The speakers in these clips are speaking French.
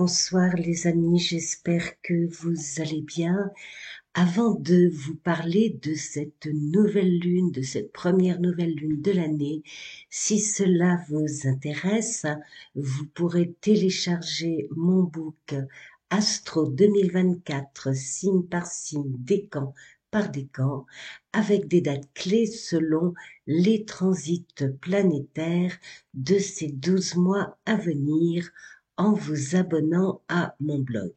bonsoir les amis, j'espère que vous allez bien. Avant de vous parler de cette nouvelle lune, de cette première nouvelle lune de l'année, si cela vous intéresse, vous pourrez télécharger mon book Astro 2024, signe par signe, décan par décan, avec des dates clés selon les transits planétaires de ces 12 mois à venir en vous abonnant à mon blog.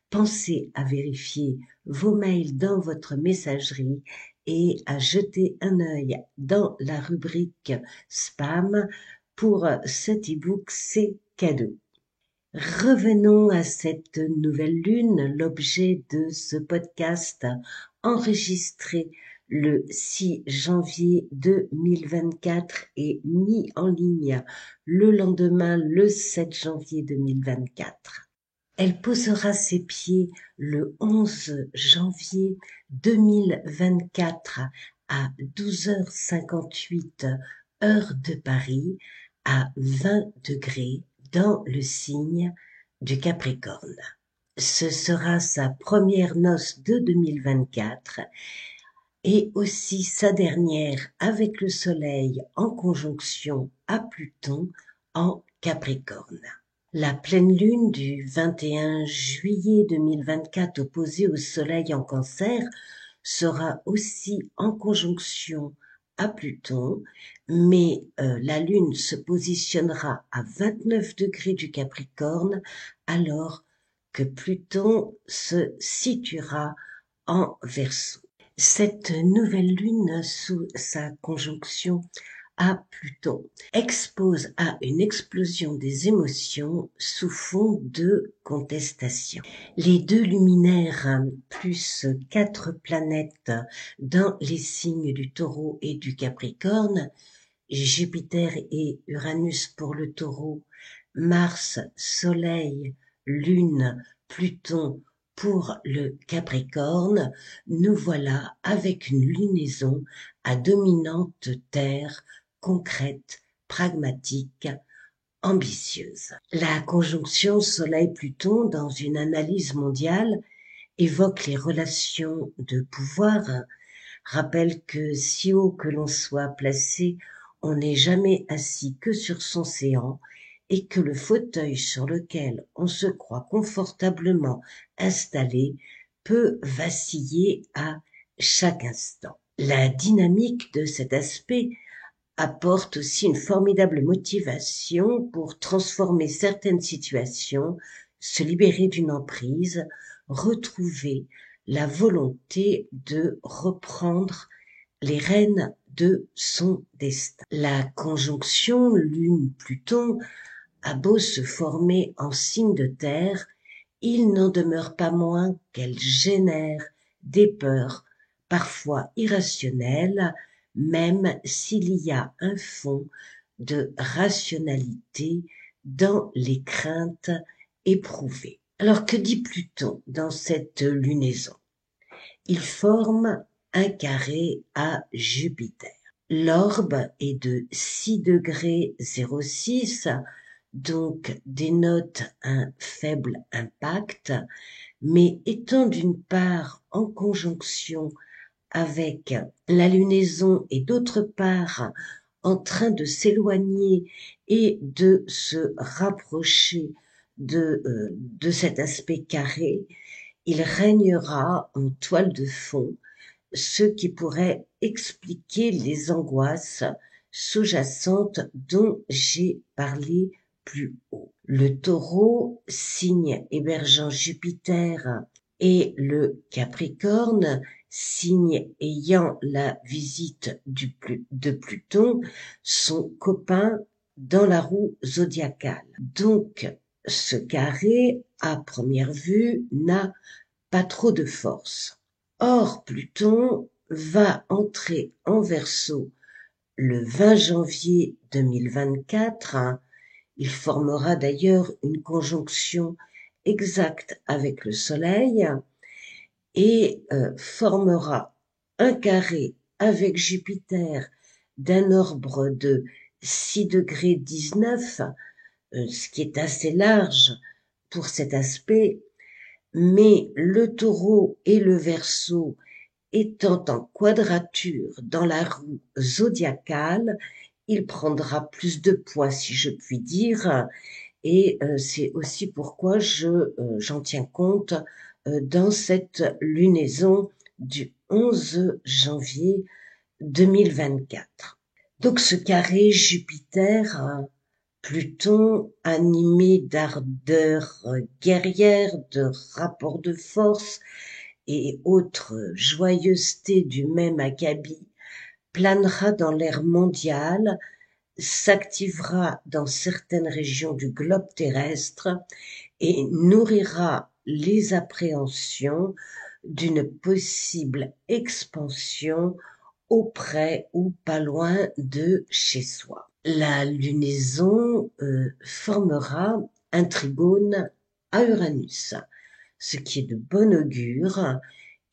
Pensez à vérifier vos mails dans votre messagerie et à jeter un œil dans la rubrique spam pour cet e-book, c'est cadeau. Revenons à cette nouvelle lune, l'objet de ce podcast enregistré le 6 janvier 2024 et mis en ligne le lendemain, le 7 janvier 2024. Elle posera ses pieds le 11 janvier 2024 à 12h58 heure de Paris, à 20 degrés dans le signe du Capricorne. Ce sera sa première noce de 2024 et aussi sa dernière avec le Soleil en conjonction à Pluton en Capricorne. La pleine lune du 21 juillet 2024 opposée au Soleil en Cancer sera aussi en conjonction à Pluton, mais la lune se positionnera à 29 degrés du Capricorne alors que Pluton se situera en Verseau. Cette nouvelle lune sous sa conjonction à Pluton expose à une explosion des émotions sous fond de contestation. Les deux luminaires plus 4 planètes dans les signes du Taureau et du Capricorne, Jupiter et Uranus pour le Taureau, Mars, Soleil, Lune, Pluton pour le Capricorne, nous voilà avec une lunaison à dominante Terre, concrète, pragmatique, ambitieuse. La conjonction Soleil-Pluton dans une analyse mondiale évoque les relations de pouvoir, rappelle que si haut que l'on soit placé, on n'est jamais assis que sur son séant et que le fauteuil sur lequel on se croit confortablement installé peut vaciller à chaque instant. La dynamique de cet aspect apporte aussi une formidable motivation pour transformer certaines situations, se libérer d'une emprise, retrouver la volonté de reprendre les rênes de son destin. La conjonction Lune-Pluton a beau se former en signe de terre, il n'en demeure pas moins qu'elle génère des peurs, parfois irrationnelles, même s'il y a un fond de rationalité dans les craintes éprouvées. Alors que dit Pluton dans cette lunaison? Il forme un carré à Jupiter. L'orbe est de 6 degrés 06, donc dénote un faible impact, mais étant d'une part en conjonction avec la lunaison et d'autre part en train de s'éloigner et de se rapprocher de cet aspect carré, il régnera en toile de fond, ce qui pourrait expliquer les angoisses sous-jacentes dont j'ai parlé plus haut. Le Taureau, signe hébergeant Jupiter, et le Capricorne, signe ayant la visite de Pluton, sont copains dans la roue zodiacale. Donc, ce carré, à première vue, n'a pas trop de force. Or, Pluton va entrer en Verseau le 20 janvier 2024. Il formera d'ailleurs une conjonction exacte avec le Soleil et formera un carré avec Jupiter d'un ordre de 6 degrés 19, ce qui est assez large pour cet aspect, mais le Taureau et le Verseau étant en quadrature dans la roue zodiacale, il prendra plus de poids, si je puis dire, et c'est aussi pourquoi j'en tiens compte dans cette lunaison du 11 janvier 2024. Donc ce carré Jupiter, Pluton, animé d'ardeur guerrière, de rapport de force et autres joyeusetés du même acabit, planera dans l'air mondial, s'activera dans certaines régions du globe terrestre et nourrira les appréhensions d'une possible expansion auprès ou pas loin de chez soi. La lunaison formera un trigone à Uranus, ce qui est de bon augure.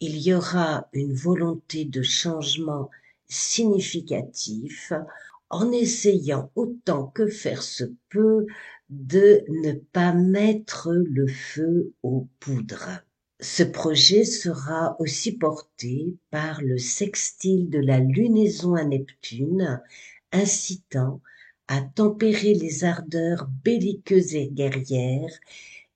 Il y aura une volonté de changement significatif en essayant autant que faire se peut de ne pas mettre le feu aux poudres. Ce projet sera aussi porté par le sextile de la lunaison à Neptune, incitant à tempérer les ardeurs belliqueuses et guerrières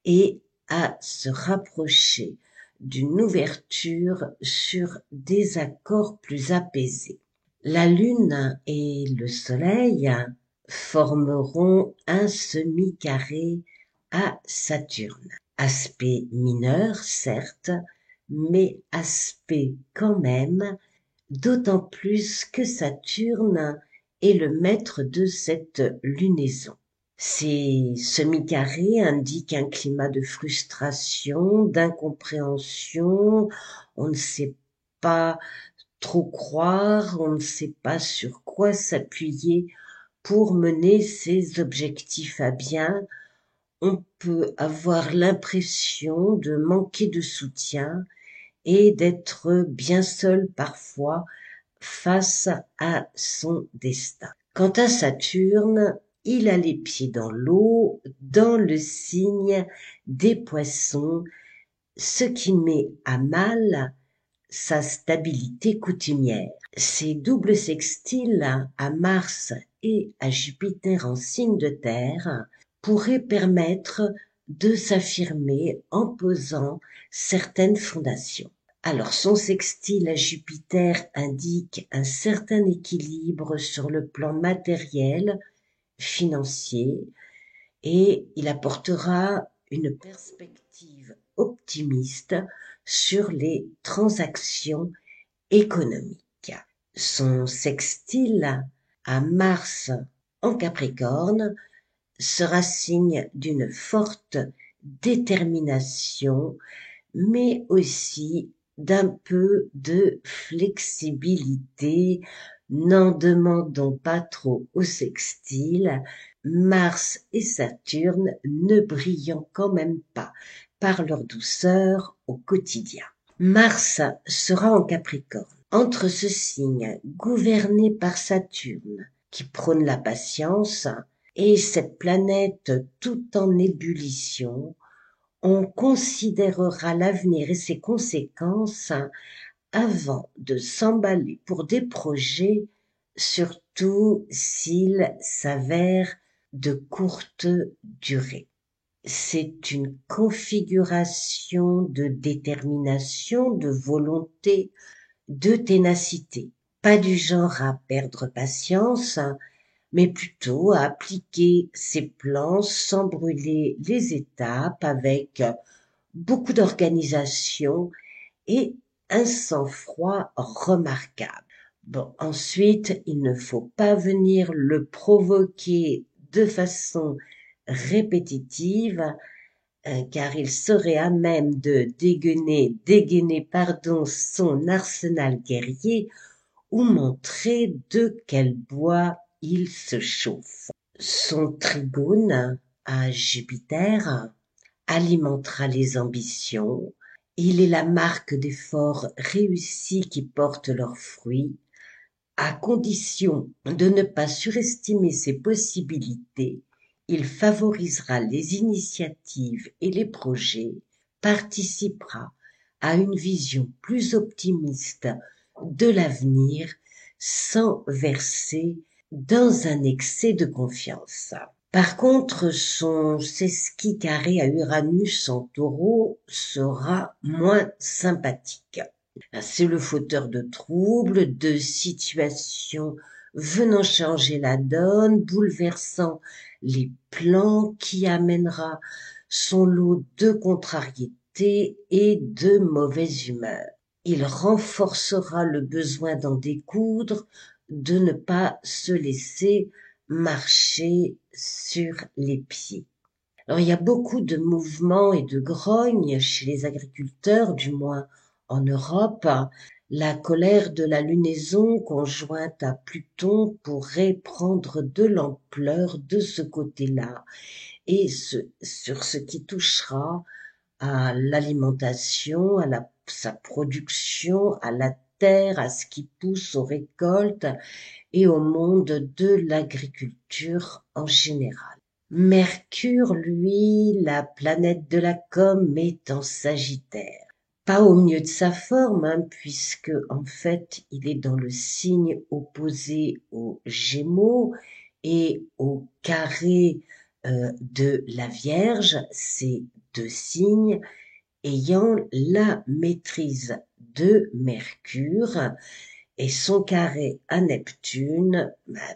et à se rapprocher d'une ouverture sur des accords plus apaisés. La Lune et le Soleil formeront un semi-carré à Saturne. Aspect mineur, certes, mais aspect quand même, d'autant plus que Saturne est le maître de cette lunaison. Ces semi-carrés indiquent un climat de frustration, d'incompréhension, on ne sait pas trop croire, on ne sait pas sur quoi s'appuyer pour mener ses objectifs à bien. On peut avoir l'impression de manquer de soutien et d'être bien seul parfois face à son destin. Quant à Saturne, il a les pieds dans l'eau, dans le signe des Poissons, ce qui met à mal sa stabilité coutumière. Ces doubles sextiles à Mars et à Jupiter en signe de terre pourraient permettre de s'affirmer en posant certaines fondations. Alors, son sextile à Jupiter indique un certain équilibre sur le plan matériel, financier, et il apportera une perspective optimiste sur les transactions économiques. Son sextile à Mars en Capricorne sera signe d'une forte détermination, mais aussi d'un peu de flexibilité. N'en demandons pas trop au sextile, Mars et Saturne ne brillant quand même pas par leur douceur au quotidien. Mars sera en Capricorne, entre ce signe gouverné par Saturne, qui prône la patience, et cette planète tout en ébullition. On considérera l'avenir et ses conséquences avant de s'emballer pour des projets, surtout s'ils s'avèrent de courte durée. C'est une configuration de détermination, de volonté, de ténacité. Pas du genre à perdre patience, mais plutôt à appliquer ses plans sans brûler les étapes, avec beaucoup d'organisation et un sang-froid remarquable. Bon, ensuite, il ne faut pas venir le provoquer de façon répétitive, car il serait à même de dégainer, son arsenal guerrier ou montrer de quel bois il se chauffe. Son trigone à Jupiter alimentera les ambitions. Il est la marque d'efforts réussis qui portent leurs fruits, à condition de ne pas surestimer ses possibilités Il favorisera les initiatives et les projets, participera à une vision plus optimiste de l'avenir sans verser dans un excès de confiance. Par contre, son sesquis carré à Uranus en Taureau sera moins sympathique. C'est le fauteur de troubles, de situations venant changer la donne, bouleversant les plans, qui amènera son lot de contrariétés et de mauvaise humeur. Il renforcera le besoin d'en découdre, de ne pas se laisser marcher sur les pieds. Alors, il y a beaucoup de mouvements et de grognes chez les agriculteurs, du moins en Europe. La colère de la lunaison conjointe à Pluton pourrait prendre de l'ampleur de ce côté-là et sur ce qui touchera à l'alimentation, sa production, à la terre, à ce qui pousse aux récoltes et au monde de l'agriculture en général. Mercure, lui, la planète de la com, est en Sagittaire. Pas au mieux de sa forme, puisque en fait, il est dans le signe opposé aux Gémeaux et au carré de la Vierge, ces deux signes ayant la maîtrise de Mercure, et son carré à Neptune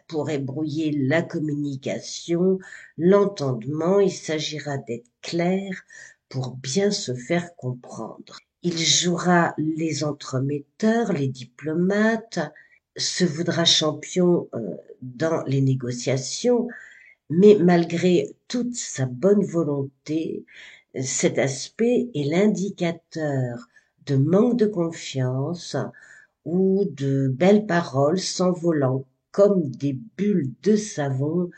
pourrait brouiller la communication, l'entendement. Il s'agira d'être clair pour bien se faire comprendre. Il jouera les entremetteurs, les diplomates, se voudra champion dans les négociations, mais malgré toute sa bonne volonté, cet aspect est l'indicateur de manque de confiance ou de belles paroles s'envolant comme des bulles de savon,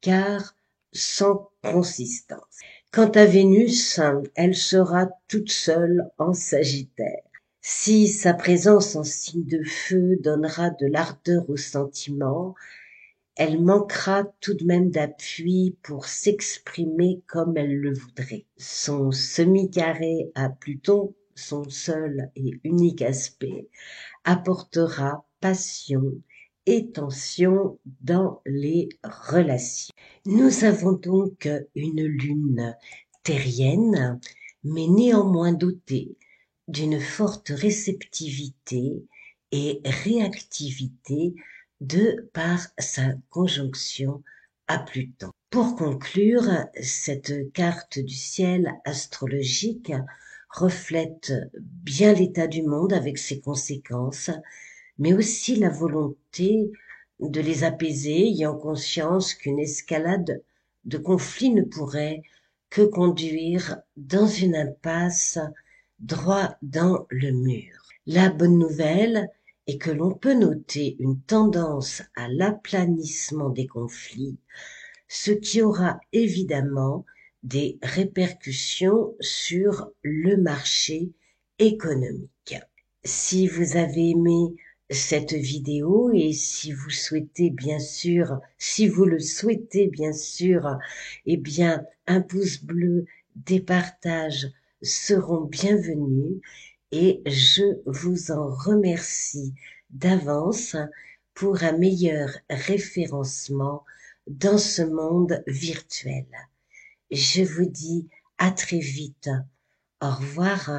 car sans consistance. Quant à Vénus, elle sera toute seule en Sagittaire. Si sa présence en signe de feu donnera de l'ardeur aux sentiments, elle manquera tout de même d'appui pour s'exprimer comme elle le voudrait. Son semi-carré à Pluton, son seul et unique aspect, apportera passion et tension dans les relations. Nous avons donc une lune terrienne, mais néanmoins dotée d'une forte réceptivité et réactivité de par sa conjonction à Pluton. Pour conclure, cette carte du ciel astrologique reflète bien l'état du monde avec ses conséquences, mais aussi la volonté de les apaiser, ayant conscience qu'une escalade de conflits ne pourrait que conduire dans une impasse droit dans le mur. La bonne nouvelle est que l'on peut noter une tendance à l'aplanissement des conflits, ce qui aura évidemment des répercussions sur le marché économique. Si vous avez aimé cette vidéo et si vous souhaitez bien sûr, si vous le souhaitez bien sûr, eh bien un pouce bleu, des partages seront bienvenus et je vous en remercie d'avance pour un meilleur référencement dans ce monde virtuel. Je vous dis à très vite. Au revoir.